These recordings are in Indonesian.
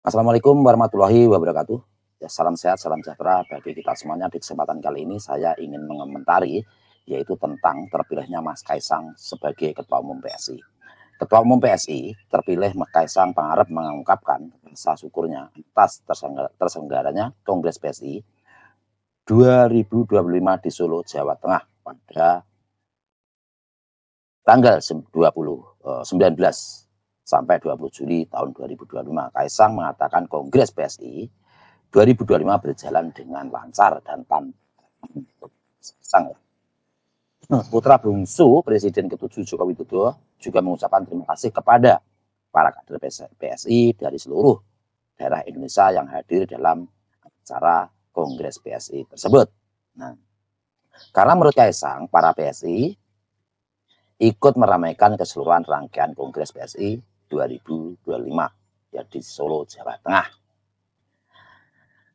Assalamualaikum warahmatullahi wabarakatuh. Ya, salam sehat, salam sejahtera bagi kita semuanya. Di kesempatan kali ini saya ingin mengomentari yaitu tentang terpilihnya Mas Kaisang sebagai Ketua Umum PSI. Ketua Umum PSI terpilih Mas Kaisang Pangarep mengungkapkan rasa syukurnya atas terselenggaranya Kongres PSI 2025 di Solo, Jawa Tengah pada tanggal 19 sampai 20 Juli tahun 2025. Kaisang mengatakan Kongres PSI 2025 berjalan dengan lancar dan tanpa Kaisang. Putra bungsu Presiden ke-7 Joko Widodo juga mengucapkan terima kasih kepada para kader PSI dari seluruh daerah Indonesia yang hadir dalam acara Kongres PSI tersebut. Nah, karena menurut Kaisang, para PSI ikut meramaikan keseluruhan rangkaian Kongres PSI 2025 ya di Solo, Jawa Tengah.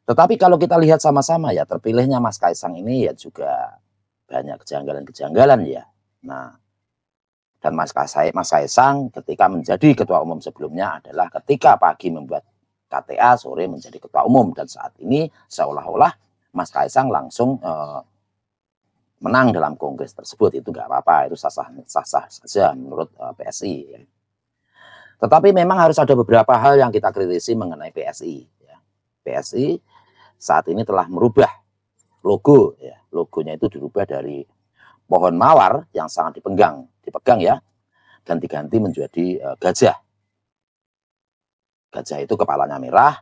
Tetapi kalau kita lihat sama-sama ya, terpilihnya Mas Kaisang ini ya juga banyak kejanggalan-kejanggalan ya. Nah, dan Mas Kaisang ketika menjadi ketua umum sebelumnya adalah ketika pagi membuat KTA, sore menjadi ketua umum, dan saat ini seolah-olah Mas Kaisang langsung menang dalam kongres tersebut. Itu nggak apa-apa, itu sah-sah saja menurut PSI ya. Tetapi memang harus ada beberapa hal yang kita kritisi mengenai PSI ya. PSI saat ini telah merubah logo ya. Logonya itu dirubah dari pohon mawar yang sangat dipegang ya, dan diganti menjadi gajah. Gajah itu kepalanya merah,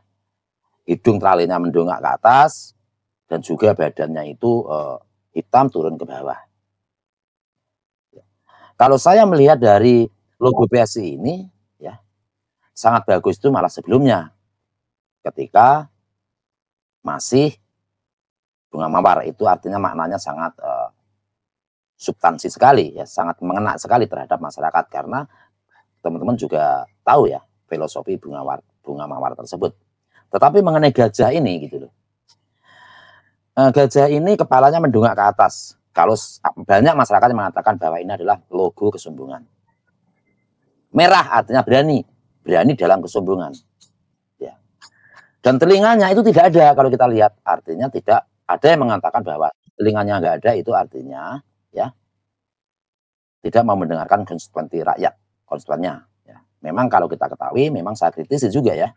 hidung tralinya mendongak ke atas, dan juga badannya itu hitam turun ke bawah. Kalau saya melihat dari logo PSI ini ya, sangat bagus itu malah sebelumnya, ketika masih bunga mawar. Itu artinya maknanya sangat substansi sekali ya, sangat mengena sekali terhadap masyarakat, karena teman-teman juga tahu ya filosofi bunga mawar tersebut. Tetapi mengenai gajah ini gitu loh, gajah ini kepalanya mendongak ke atas. Kalau banyak masyarakat yang mengatakan bahwa ini adalah logo kesombongan. Merah artinya berani dalam kesombongan. Ya. Dan telinganya itu tidak ada kalau kita lihat, artinya tidak ada yang mengatakan bahwa telinganya nggak ada, itu artinya ya tidak mau mendengarkan konstituennya. Ya. Memang kalau kita ketahui, memang saya kritisi juga ya.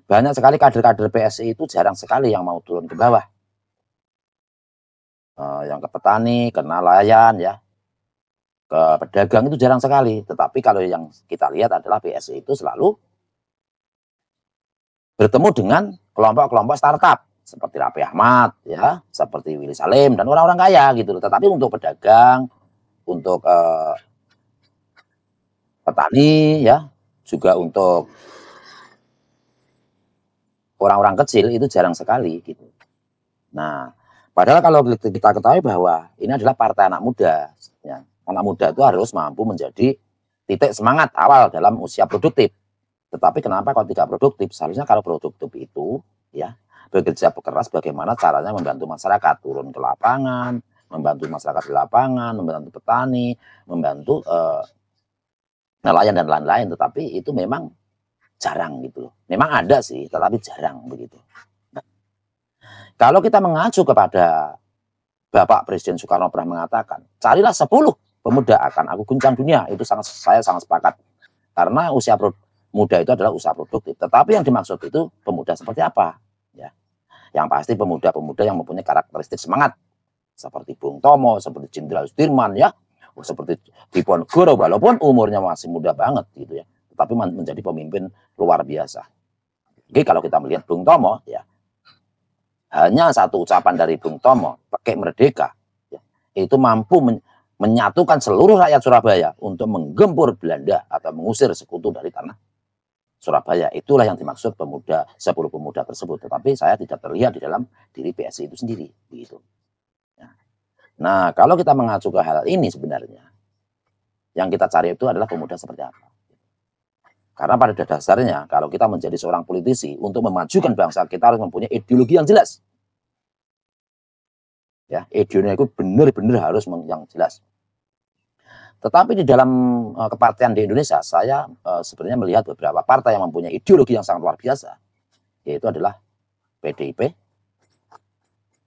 Banyak sekali kader-kader PSI itu jarang sekali yang mau turun ke bawah. Yang ke petani, ke nelayan ya, ke pedagang itu jarang sekali. Tetapi kalau yang kita lihat adalah PSI itu selalu bertemu dengan kelompok-kelompok startup seperti Raffi Ahmad ya, seperti Willy Salim dan orang-orang kaya gitu loh. Tetapi untuk pedagang, untuk petani ya, juga untuk orang-orang kecil itu jarang sekali gitu. Nah, padahal kalau kita ketahui bahwa ini adalah partai anak muda ya. Anak muda itu harus mampu menjadi titik semangat awal dalam usia produktif. Tetapi kenapa kalau tidak produktif? Seharusnya kalau produktif itu ya bekerja keras bagaimana caranya membantu masyarakat turun ke lapangan, membantu masyarakat di lapangan, membantu petani, membantu nelayan dan lain-lain. Tetapi itu memang jarang gitu loh. Memang ada sih, tetapi jarang begitu. Nah, kalau kita mengacu kepada Bapak Presiden Soekarno pernah mengatakan, carilah 10 pemuda akan aku guncang dunia. Itu saya sangat sepakat. Karena usia muda itu adalah usaha produktif. Tetapi yang dimaksud itu pemuda seperti apa? Ya. Yang pasti pemuda-pemuda yang mempunyai karakteristik semangat. Seperti Bung Tomo, seperti Jenderal Sudirman ya. Seperti Diponegoro, walaupun umurnya masih muda banget gitu ya. Tetapi menjadi pemimpin luar biasa. Oke, kalau kita melihat Bung Tomo ya, hanya satu ucapan dari Bung Tomo, pakai merdeka, ya, itu mampu menyatukan seluruh rakyat Surabaya untuk menggempur Belanda atau mengusir sekutu dari tanah Surabaya. Itulah yang dimaksud 10 pemuda tersebut. Tetapi saya tidak terlihat di dalam diri PSI itu sendiri. Begitu. Nah, kalau kita mengacu ke hal ini sebenarnya, yang kita cari itu adalah pemuda seperti apa. Karena pada dasarnya, kalau kita menjadi seorang politisi, untuk memajukan bangsa, kita harus mempunyai ideologi yang jelas. Ya, ideologinya itu benar-benar harus yang jelas. Tetapi di dalam kepartian di Indonesia, saya sebenarnya melihat beberapa partai yang mempunyai ideologi yang sangat luar biasa. yaitu adalah PDIP,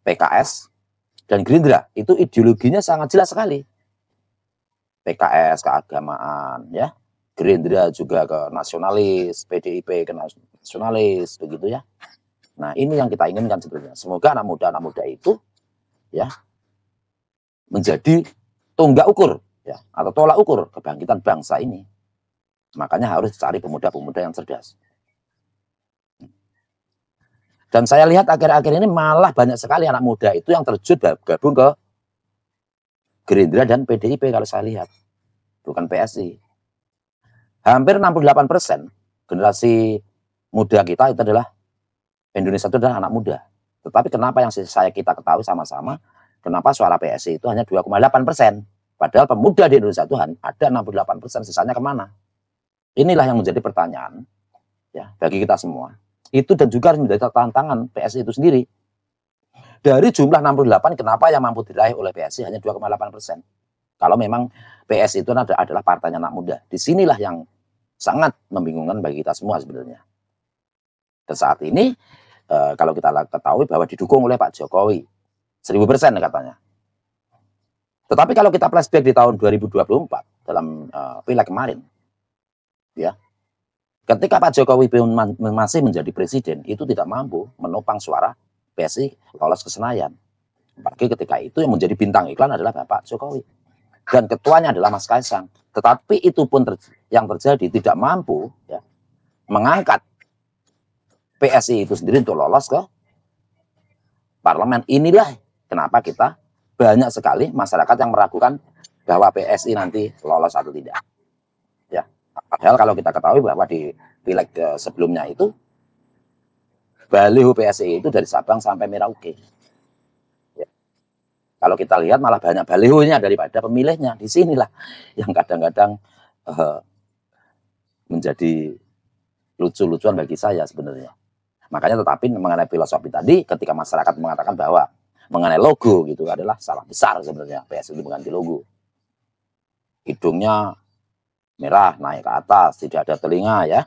PKS, dan Gerindra. Itu ideologinya sangat jelas sekali. PKS keagamaan, ya. Gerindra juga ke nasionalis, PDIP ke nasionalis, begitu ya. Nah, ini yang kita inginkan sebenarnya. Semoga anak muda itu ya menjadi tonggak ukur ya atau tolak ukur kebangkitan bangsa ini. Makanya harus cari pemuda-pemuda yang cerdas. Dan saya lihat akhir-akhir ini malah banyak sekali anak muda itu yang terjun gabung ke Gerindra dan PDIP kalau saya lihat. Bukan PSI. Hampir 68% generasi muda kita itu adalah Indonesia itu adalah anak muda. Tetapi kenapa yang kita ketahui sama-sama, kenapa suara PSI itu hanya 2,8%? Padahal pemuda di Indonesia itu ada 68%, sisanya kemana? Inilah yang menjadi pertanyaan ya bagi kita semua. Itu dan juga harus menjadi tantangan PSI itu sendiri. Dari jumlah 68, kenapa yang mampu diraih oleh PSI hanya 2,8%? Kalau memang PSI itu adalah partainya anak muda. Disinilah yang sangat membingungkan bagi kita semua sebenarnya. Dan saat ini, kalau kita ketahui bahwa didukung oleh Pak Jokowi, 1000% katanya. Tetapi kalau kita flashback di tahun 2024, dalam pileg kemarin, ya, ketika Pak Jokowi masih menjadi presiden, itu tidak mampu menopang suara PSI lolos ke Senayan. Apalagi ketika itu yang menjadi bintang iklan adalah Bapak Jokowi. Dan ketuanya adalah Mas Kaisang. Tetapi itu pun yang terjadi tidak mampu ya, mengangkat PSI itu sendiri untuk lolos ke parlemen. Inilah kenapa kita banyak sekali masyarakat yang meragukan bahwa PSI nanti lolos atau tidak. Ya, padahal kalau kita ketahui bahwa di pileg sebelumnya itu baliho PSI itu dari Sabang sampai Merauke. Ya. Kalau kita lihat malah banyak balihonya daripada pemilihnya. Di sinilah yang kadang-kadang menjadi lucu-lucuan bagi saya sebenarnya. Makanya tetapi mengenai filosofi tadi, ketika masyarakat mengatakan bahwa mengenai logo gitu adalah salah besar sebenarnya. PSI itu mengganti logo. Hidungnya merah naik ke atas, tidak ada telinga ya.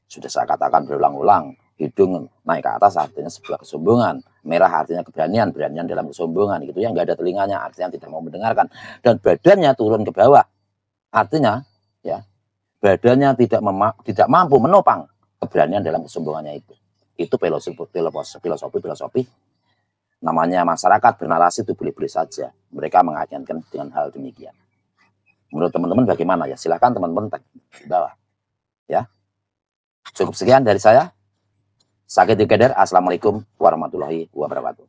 Sudah saya katakan berulang-ulang, hidung naik ke atas artinya sebuah kesombongan, merah artinya keberanian, beranian dalam kesombongan gitu ya, nggak ada telinganya artinya tidak mau mendengarkan, dan badannya turun ke bawah artinya ya badannya tidak mampu menopang keberanian dalam kesombongannya itu. Itu filosofi namanya masyarakat bernarasi itu boleh-boleh saja. Mereka mengaitkan dengan hal demikian. Menurut teman-teman bagaimana ya? Silakan teman-teman di bawah. Ya. Cukup sekian dari saya. Sakit Dikader. Assalamualaikum warahmatullahi wabarakatuh.